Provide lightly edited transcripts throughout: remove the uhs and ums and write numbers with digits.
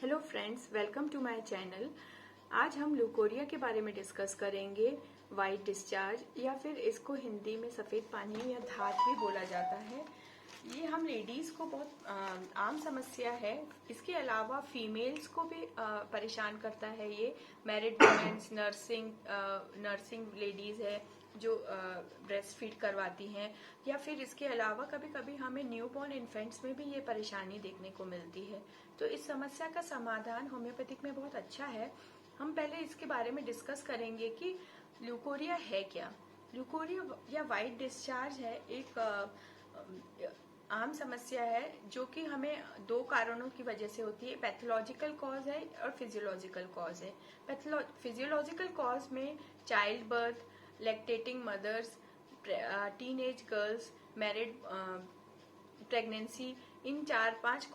Hello friends, welcome to my channel. आज हम leucorrhoea के बारे में डिस्कस करेंगे। वाइट डिस्चार्ज या फिर इसको हिंदी में सफ़ेद पानी या धात भी बोला जाता है। ये हम लेडीज़ को बहुत आम समस्या है। इसके अलावा फीमेल्स को भी परेशान करता है। ये मैरिड वुमेन्स, नर्सिंग लेडीज़ है जो ब्रेस्ट फीड करवाती हैं, या फिर इसके अलावा कभी कभी हमें न्यूबॉर्न इन्फेंट्स में भी ये परेशानी देखने को मिलती है। तो इस समस्या का समाधान होम्योपैथिक में बहुत अच्छा है। हम पहले इसके बारे में डिस्कस करेंगे कि ल्यूकोरिया है क्या। ल्यूकोरिया या वाइट डिस्चार्ज है एक आम समस्या है जो कि हमें दो कारणों की वजह से होती है। पैथोलॉजिकल कॉज है और फिजियोलॉजिकल कॉज है। फिजियोलॉजिकल कॉज में childbirth, lactating mothers, teenage girls, married pregnancy, इन 4-5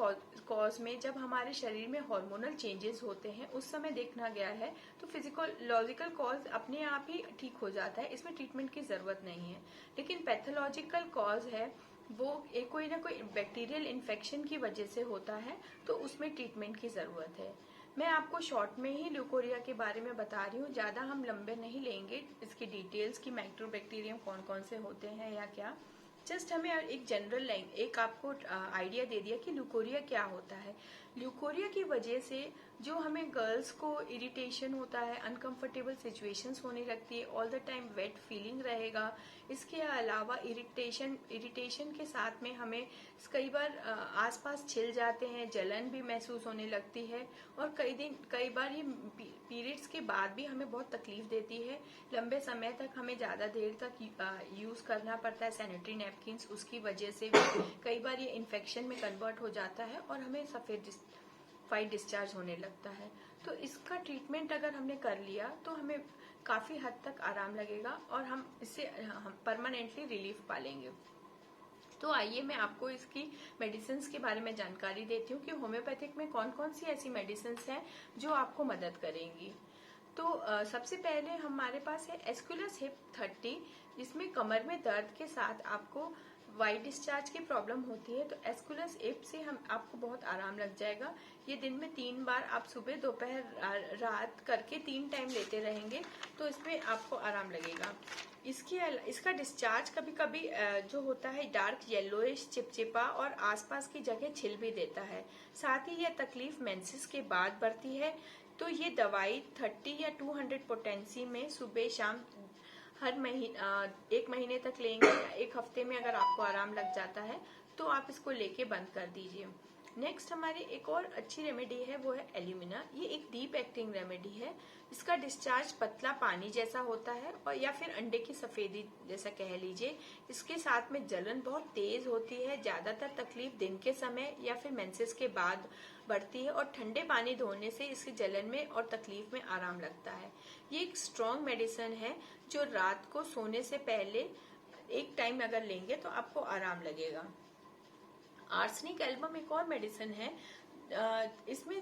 कॉज में जब हमारे शरीर में हार्मोनल चेंजेस होते हैं उस समय देखना गया है। तो फिजियोलॉजिकल कॉज अपने आप ही ठीक हो जाता है, इसमें ट्रीटमेंट की जरूरत नहीं है। लेकिन पैथोलॉजिकल कॉज है वो कोई ना कोई बैक्टीरियल इन्फेक्शन की वजह से होता है, तो उसमें ट्रीटमेंट की जरूरत है। मैं आपको शॉर्ट में ही ल्यूकोरिया के बारे में बता रही हूँ, ज्यादा हम लंबे नहीं लेंगे इसकी डिटेल्स की माइक्रोबैक्टीरियम कौन कौन से होते हैं या क्या। जस्ट हमें एक जनरल एक आपको आइडिया दे दिया कि ल्यूकोरिया क्या होता है। ल्यूकोरिया की वजह से जो हमें गर्ल्स को इरिटेशन होता है, अनकंफर्टेबल सिचुएशंस होने लगती है, all the time wet feeling रहेगा। इसके अलावा इरिटेशन के साथ में हमें कई बार आसपास छिल जाते हैं, जलन भी महसूस होने लगती है, और कई बार ये पीरियड्स के बाद भी हमें बहुत तकलीफ देती है। लंबे समय तक हमें ज्यादा देर तक यूज करना पड़ता है सैनिटरी नैपकिन्स, उसकी वजह से भी कई बार ये इन्फेक्शन में कन्वर्ट हो जाता है और हमें वाइट डिस्चार्ज होने लगता है। तो इसका ट्रीटमेंट अगर हमने कर लिया तो हमें काफी हद तक आराम लगेगा और हम परमानेंटली रिलीफ पालेंगे। तो आइए मैं आपको इसकी मेडिसिन के बारे में जानकारी देती हूँ कि होम्योपैथिक में कौन कौन सी ऐसी मेडिसिन हैं जो आपको मदद करेंगी। तो सबसे पहले हमारे पास है एस्कुलस हिप 30, जिसमें कमर में दर्द के साथ आपको वाइट डिस्चार्ज की प्रॉब्लम होती है। तो एस्कुलस हिप से आपको बहुत आराम लग जाएगा। ये दिन में 3 बार आप सुबह, दोपहर, रात करके 3 टाइम लेते रहेंगे तो इसमें आपको आराम लगेगा। इसका डिस्चार्ज कभी कभी जो होता है डार्क येलोइश, चिपचिपा और आसपास की जगह छिल भी देता है। साथ ही यह तकलीफ मेंसेस के बाद बढ़ती है। तो ये दवाई 30 या 200 पोटेंसी में सुबह शाम हर एक महीने तक लेंगे, या एक हफ्ते में अगर आपको आराम लग जाता है तो आप इसको लेके बंद कर दीजिए। नेक्स्ट हमारी एक और अच्छी रेमेडी है, वो है एल्यूमिना। ये एक डीप एक्टिंग रेमेडी है। इसका डिस्चार्ज पतला पानी जैसा होता है, और या फिर अंडे की सफेदी जैसा कह लीजिए। इसके साथ में जलन बहुत तेज होती है। ज्यादातर तकलीफ दिन के समय या फिर मेंसेस के बाद बढ़ती है, और ठंडे पानी धोने से इसकी जलन में और तकलीफ में आराम लगता है। ये एक स्ट्रॉन्ग मेडिसिन है जो रात को सोने से पहले एक टाइम अगर लेंगे तो आपको आराम लगेगा। आर्सेनिक एल्बम एक और मेडिसिन है। इसमें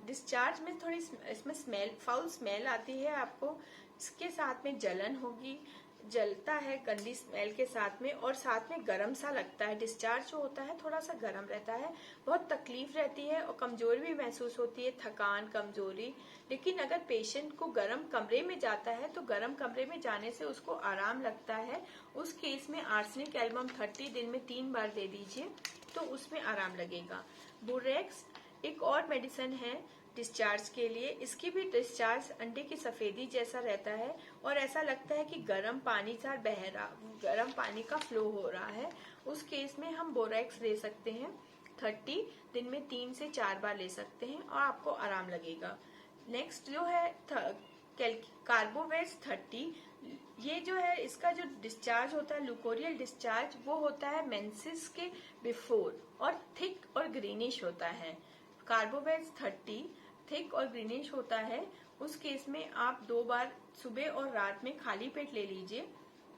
डिस्चार्ज में थोड़ी इसमें फाउल स्मेल आती है आपको। इसके साथ में जलन होगी, जलता है गंदी स्मेल के साथ में, और साथ में गरम सा लगता है। डिस्चार्ज जो होता है थोड़ा सा गरम रहता है, बहुत तकलीफ रहती है और कमजोरी भी महसूस होती है, थकान, कमजोरी। लेकिन अगर पेशेंट को गर्म कमरे में जाता है तो गर्म कमरे में जाने से उसको आराम लगता है। उस केस में आर्सेनिक एल्बम 30 दिन में 3 बार दे दीजिए तो उसमें आराम लगेगा। बोरेक्स एक और मेडिसिन है डिस्चार्ज के लिए। इसकी भी डिस्चार्ज अंडे की सफेदी जैसा रहता है, और ऐसा लगता है कि गर्म पानी सा गर्म पानी का फ्लो हो रहा है। उस केस में हम बोरेक्स ले सकते हैं। 30 दिन में 3 से 4 बार ले सकते हैं और आपको आराम लगेगा। नेक्स्ट जो है कार्बोवेक्स 30। ये जो है इसका जो डिस्चार्ज होता है, ल्यूकोरियल डिस्चार्ज, वो होता है मेंसेस के बिफोर और थिक और ग्रीनिश होता है। कार्बोवेक्स 30 थिक और ग्रीनिश होता है। उस केस में आप 2 बार सुबह और रात में खाली पेट ले लीजिए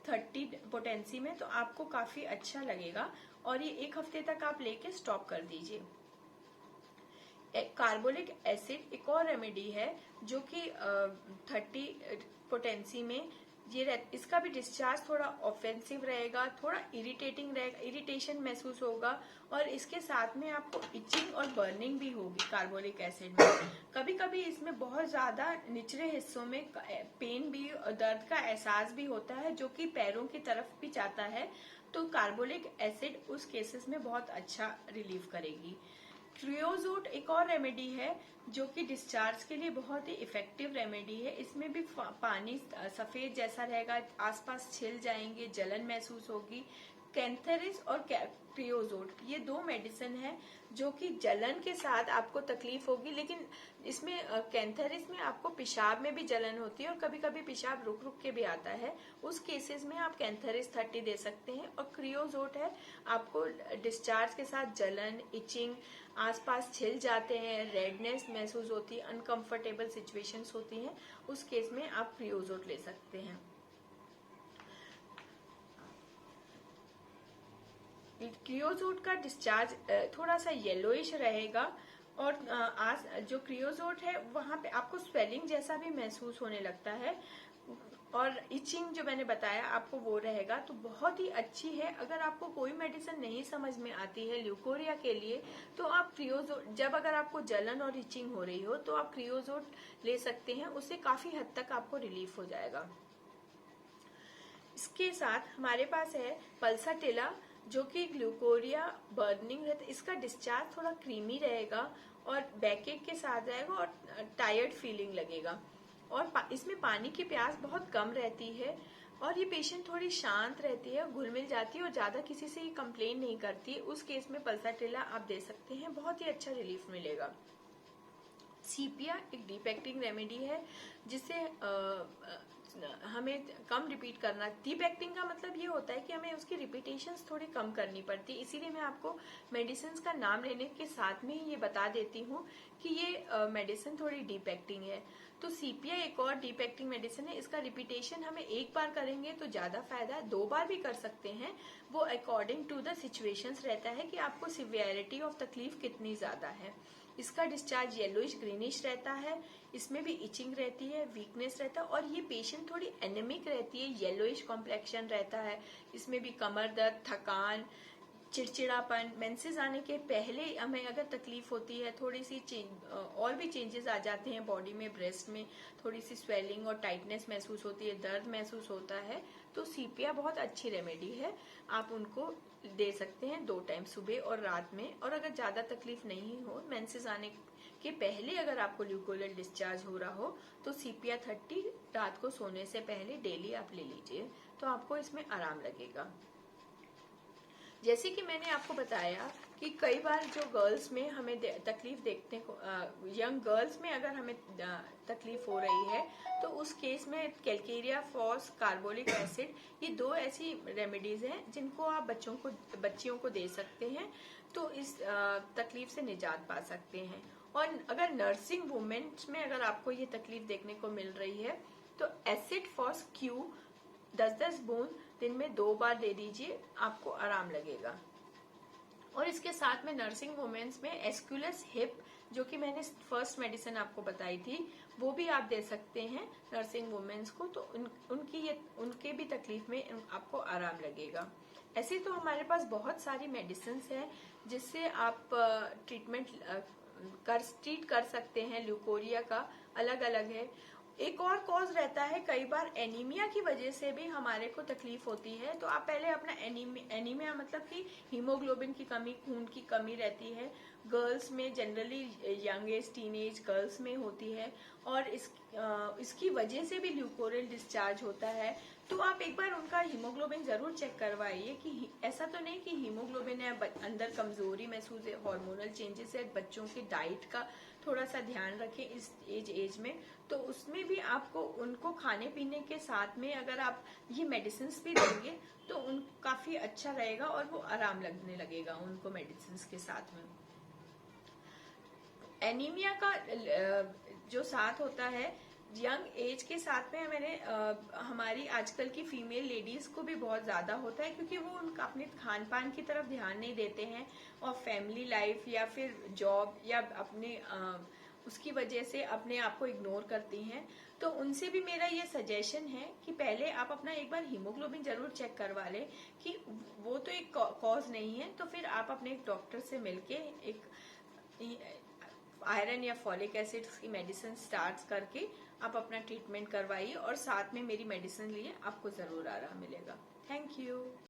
30 पोटेंसी में, तो आपको काफी अच्छा लगेगा, और ये एक हफ्ते तक आप लेके स्टॉप कर दीजिए। कार्बोलिक एसिड एक और रेमेडी है जो कि 30 पोटेंसी में इसका भी डिस्चार्ज थोड़ा ऑफेंसिव रहेगा, थोड़ा इरिटेटिंग रहेगा, इरिटेशन महसूस होगा और इसके साथ में आपको इचिंग और बर्निंग भी होगी कार्बोलिक एसिड में। कभी कभी इसमें बहुत ज्यादा निचले हिस्सों में पेन भी और दर्द का एहसास भी होता है जो कि पैरों की तरफ भी जाता है, तो कार्बोलिक एसिड उस केसेस में बहुत अच्छा रिलीफ करेगी। क्रियोजोट एक और रेमेडी है जो कि डिस्चार्ज के लिए बहुत ही इफेक्टिव रेमेडी है। इसमें भी पानी सफेद जैसा रहेगा, आसपास छिल जाएंगे, जलन महसूस होगी। कैंथेरिस और क्रियोजोट ये दो मेडिसिन है जो कि जलन के साथ आपको तकलीफ होगी, लेकिन इसमें कैंथेरिस में आपको पेशाब में भी जलन होती है और कभी कभी पेशाब रुक रुक के भी आता है। उस केसेस में आप कैंथेरिस 30 दे सकते हैं। और क्रियोजोट है आपको डिस्चार्ज के साथ जलन, इचिंग, आसपास छिल जाते हैं, रेडनेस महसूस होती है, अनकंफर्टेबल सिचुएशंस होती हैं, उस केस में आप क्रियोजोट ले सकते हैं। क्रियोजोट का डिस्चार्ज थोड़ा सा येलोइश रहेगा और जो क्रियोजोट है वहां पे आपको स्वेलिंग जैसा भी महसूस होने लगता है और इचिंग जो मैंने बताया आपको वो रहेगा। तो बहुत ही अच्छी है। अगर आपको कोई मेडिसिन नहीं समझ में आती है ल्यूकोरिया के लिए तो आप क्रियोजोट, जब अगर आपको जलन और इचिंग हो रही हो तो आप क्रियोजोट ले सकते हैं, उससे काफी हद तक आपको रिलीफ हो जाएगा। इसके साथ हमारे पास है पल्साटिला जो कि ग्लूकोरिया बर्निंग रहता है। इसका डिस्चार्ज थोड़ा क्रीमी रहेगा और बैकएक के साथ रहेगा और टायर्ड फीलिंग लगेगा और इसमें पानी की प्यास बहुत कम रहती है और ये पेशेंट थोड़ी शांत रहती है, घुल मिल जाती है और ज्यादा किसी से कंप्लेन नहीं करती। उस केस में पल्साटिला आप दे सकते हैं, बहुत ही अच्छा रिलीफ मिलेगा। सीपिया एक डीप एक्टिंग रेमेडी है जिससे हमें कम रिपीट करना। डीप एक्टिंग का मतलब ये होता है कि हमें उसकी रिपीटेशंस थोड़ी कम करनी पड़ती है, इसीलिए मैं आपको मेडिसिन का नाम लेने के साथ में ही ये बता देती हूँ कि ये मेडिसिन थोड़ी डीप एक्टिंग है। तो सीपिया एक और डीप एक्टिंग मेडिसिन है। इसका रिपीटेशन हमें एक बार करेंगे तो ज्यादा फायदा है, 2 बार भी कर सकते हैं, वो अकॉर्डिंग टू द सिचुएशंस रहता है कि आपको सिवियरिटी ऑफ तकलीफ कितनी ज्यादा है। इसका डिस्चार्ज येलोइश ग्रीनिश रहता है, इसमें भी इचिंग रहती है, वीकनेस रहता है और ये पेशेंट थोड़ी एनेमिक रहती है, येलोइश कॉम्प्लेक्शन रहता है। इसमें भी कमर दर्द, थकान, चिड़चिड़ापन, मेंसेस आने के पहले हमें अगर तकलीफ होती है, थोड़ी सी और भी चेंजेस आ जाते हैं बॉडी में, ब्रेस्ट में थोड़ी सी स्वेलिंग और टाइटनेस महसूस होती है, दर्द महसूस होता है, तो सीपिया बहुत अच्छी रेमेडी है। आप उनको दे सकते हैं 2 टाइम, सुबह और रात में। और अगर ज्यादा तकलीफ नहीं हो, मेंसेस आने के पहले अगर आपको ल्यूकोरियल डिस्चार्ज हो रहा हो तो सीपिया 30 रात को सोने से पहले डेली आप ले लीजिए, तो आपको इसमें आराम लगेगा। जैसे कि मैंने आपको बताया कि कई बार जो गर्ल्स में हमें तकलीफ देखने को, यंग गर्ल्स में अगर हमें तकलीफ हो रही है तो उस केस में कैलकेरिया फॉस, कार्बोलिक एसिड, ये 2 ऐसी रेमेडीज हैं जिनको आप बच्चियों को दे सकते हैं, तो इस तकलीफ से निजात पा सकते हैं। और अगर नर्सिंग वुमेन्स में अगर आपको ये तकलीफ देखने को मिल रही है तो एसिड फॉस क्यू 10-10 बूंद दिन में 2 बार दे दीजिए, आपको आराम लगेगा। और इसके साथ में नर्सिंग वुमेन्स में एस्कुलस हिप, जो कि मैंने फर्स्ट मेडिसिन आपको बताई थी, वो भी आप दे सकते हैं नर्सिंग वुमेन्स को, तो उनके भी तकलीफ में आपको आराम लगेगा। ऐसे तो हमारे पास बहुत सारी मेडिसिन हैं जिससे आप ट्रीट कर सकते हैं। ल्यूकोरिया का अलग अलग है। एक और कॉज रहता है, कई बार एनीमिया की वजह से भी हमारे को तकलीफ होती है, तो आप पहले अपना एनीमिया मतलब कि हीमोग्लोबिन की कमी, खून की कमी रहती है, गर्ल्स में generally, young age teenage girls में होती है और इसकी वजह से भी ल्यूकोरियल डिस्चार्ज होता है। तो आप एक बार उनका हीमोग्लोबिन जरूर चेक करवाइए कि ऐसा तो नहीं कि हीमोग्लोबिन है, अंदर कमजोरी महसूस है, हार्मोनल चेंजेस है, बच्चों की डाइट का थोड़ा सा ध्यान रखें इस एज में, तो उसमें भी आपको उनको खाने पीने के साथ में अगर आप ये मेडिसिन भी देंगे तो काफी अच्छा रहेगा और वो आराम लगने लगेगा उनको मेडिसिन के साथ में। एनीमिया का जो साथ होता है यंग एज के साथ में, मैंने हमारी आजकल की फीमेल लेडीज को भी बहुत ज्यादा होता है क्योंकि वो उनका अपने खान पान की तरफ ध्यान नहीं देते हैं और फैमिली लाइफ या फिर जॉब या अपने उसकी वजह से अपने आप को इग्नोर करती हैं, तो उनसे भी मेरा ये सजेशन है कि पहले आप अपना एक बार हीमोग्लोबिन जरूर चेक करवा लें कि वो तो एक कॉज नहीं है, तो फिर आप अपने एक डॉक्टर से मिलके एक आयरन या फॉलिक एसिड की मेडिसिन स्टार्ट करके आप अपना ट्रीटमेंट करवाइए और साथ में मेरी मेडिसिन लिए आपको जरूर आराम मिलेगा। Thank you.